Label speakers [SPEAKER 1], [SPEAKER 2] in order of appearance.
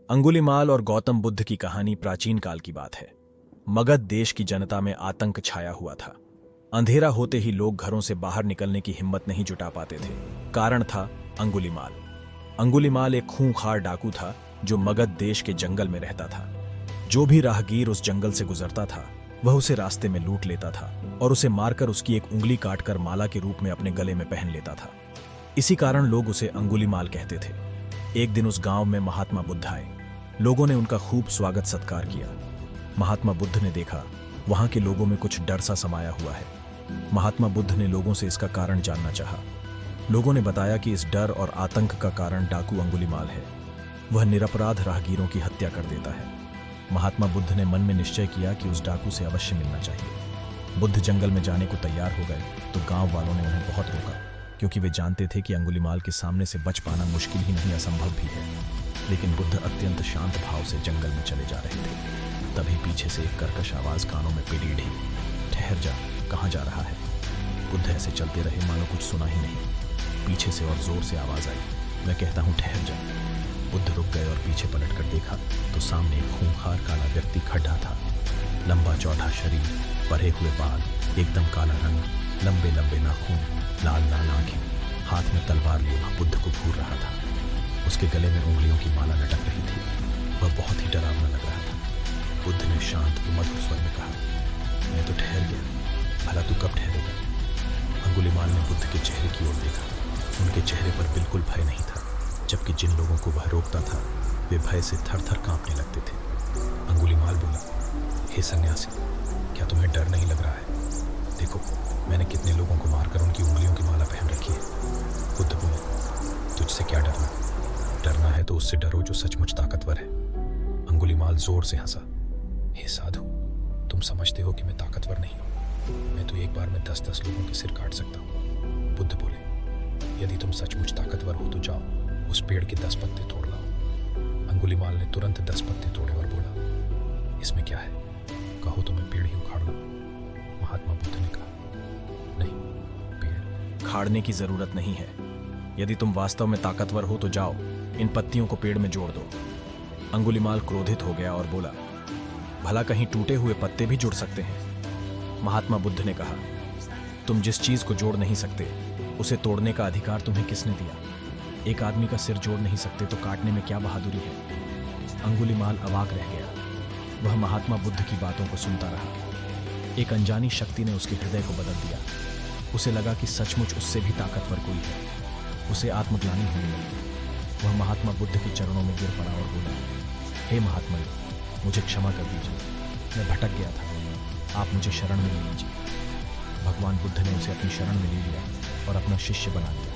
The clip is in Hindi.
[SPEAKER 1] अंगुलीमाल और गौतम बुद्ध की कहानी प्राचीन काल की बात है। मगध देश की जनता में आतंक छाया हुआ था। अंधेरा होते ही लोग घरों से बाहर निकलने की हिम्मत नहीं जुटा पाते थे। कारण था अंगुलीमाल। अंगुलीमाल एक खूंखार डाकू था जो मगध देश के जंगल में रहता था। जो भी राहगीर उस जंगल से गुजरता था वह उसे रास्ते में लूट लेता था और उसे मारकर उसकी एक उंगली काटकर माला के रूप में अपने गले में पहन लेता था। इसी कारण लोग उसे अंगुलीमाल कहते थे। एक दिन उस गांव में महात्मा बुद्ध आए। लोगों ने उनका खूब स्वागत सत्कार किया। महात्मा बुद्ध ने देखा वहां के लोगों में कुछ डर सा समाया हुआ है। महात्मा बुद्ध ने लोगों से इसका कारण जानना चाहा। लोगों ने बताया कि इस डर और आतंक का कारण डाकू अंगुलीमाल है। वह निरपराध राहगीरों की हत्या कर देता है। महात्मा बुद्ध ने मन में निश्चय किया कि उस डाकू से अवश्य मिलना चाहिए। बुद्ध जंगल में जाने को तैयार हो गए तो गांव वालों ने उन्हें बहुत रोका, क्योंकि वे जानते थे कि अंगुलीमाल के सामने से बच पाना मुश्किल ही नहीं असंभव भी है। लेकिन बुद्ध अत्यंत शांत भाव से जंगल में चले जा रहे थे। तभी पीछे से एक कर्कश आवाज कानों में पिड़ी ढी, ठहर जा, कहाँ जा रहा है। बुद्ध ऐसे चलते रहे मानो कुछ सुना ही नहीं। पीछे से और जोर से आवाज आई, मैं कहता हूँ ठहर जा। बुद्ध रुक गए और पीछे पलटकर देखा तो सामने एक खूंखार काला व्यक्ति खड़ा था। लंबा चौड़ा शरीर, भरे हुए बाल, एकदम काला रंग, लंबे लंबे नाखून, लाल लाल आंखें, हाथ में तलवार लिए वह बुद्ध को घूर रहा था। उसके गले में उंगलियों की माला लटक रही थी। वह बहुत ही डरावना लग रहा था। बुद्ध ने शांत व मधुर स्वर में कहा, मैं तो ठहर गया, भला तू कब ठहरेगा। अंगुलीमाल ने बुद्ध के चेहरे की ओर देखा। उनके चेहरे पर बिल्कुल भय नहीं था, जबकि जिन लोगों को वह रोकता था वे भय से थर थर कांपने लगते थे। अंगुलीमाल बोला, हे सन्यासी, क्या तुम्हें डर नहीं लग रहा है? देखो, मैंने कितने लोगों को मारकर उनकी उंगलियों की माला पहन रखी है। बुद्ध बोले, तुझसे क्या डरना? डरना है तो उससे डरो जो सचमुच ताकतवर है। अंगुलीमाल जोर से हंसा, हे साधु, तुम समझते हो कि मैं ताकतवर नहीं हूं। मैं तो एक बार में 10-10 लोगों के सिर काट सकता हूं। बुद्ध बोले, यदि तुम सचमुच ताकतवर हो तो जाओ, उस पेड़ के 10 पत्ते तोड़ लाओ। अंगुलीमाल ने तुरंत 10 पत्ते तोड़े और बोला, इसमें क्या है, कहो तो मैं पेड़ ही उखाड़ लूं। महात्मा बुद्ध ने कहा, नहीं, पेड़ खाड़ने की जरूरत नहीं है। यदि तुम वास्तव में ताकतवर हो तो जाओ, इन पत्तियों को पेड़ में जोड़ दो। अंगुलीमाल क्रोधित हो गया और बोला, भला कहीं टूटे हुए पत्ते भी जुड़ सकते हैं। महात्मा बुद्ध ने कहा, तुम जिस चीज को जोड़ नहीं सकते उसे तोड़ने का अधिकार तुम्हें किसने दिया? एक आदमी का सिर जोड़ नहीं सकते तो काटने में क्या बहादुरी है? अंगुलीमाल अवाक रह गया। वह महात्मा बुद्ध की बातों को सुनता रहा। एक अनजानी शक्ति ने उसके हृदय को बदल दिया। उसे लगा कि सचमुच उससे भी ताकतवर कोई है। उसे आत्मग्लानि होने लगी। वह महात्मा बुद्ध के चरणों में गिर पड़ा और बोला, हे महात्मा, मुझे क्षमा कर दीजिए, मैं भटक गया था, आप मुझे शरण में ले लीजिए। भगवान बुद्ध ने उसे अपनी शरण में ले लिया और अपना शिष्य बना लिया।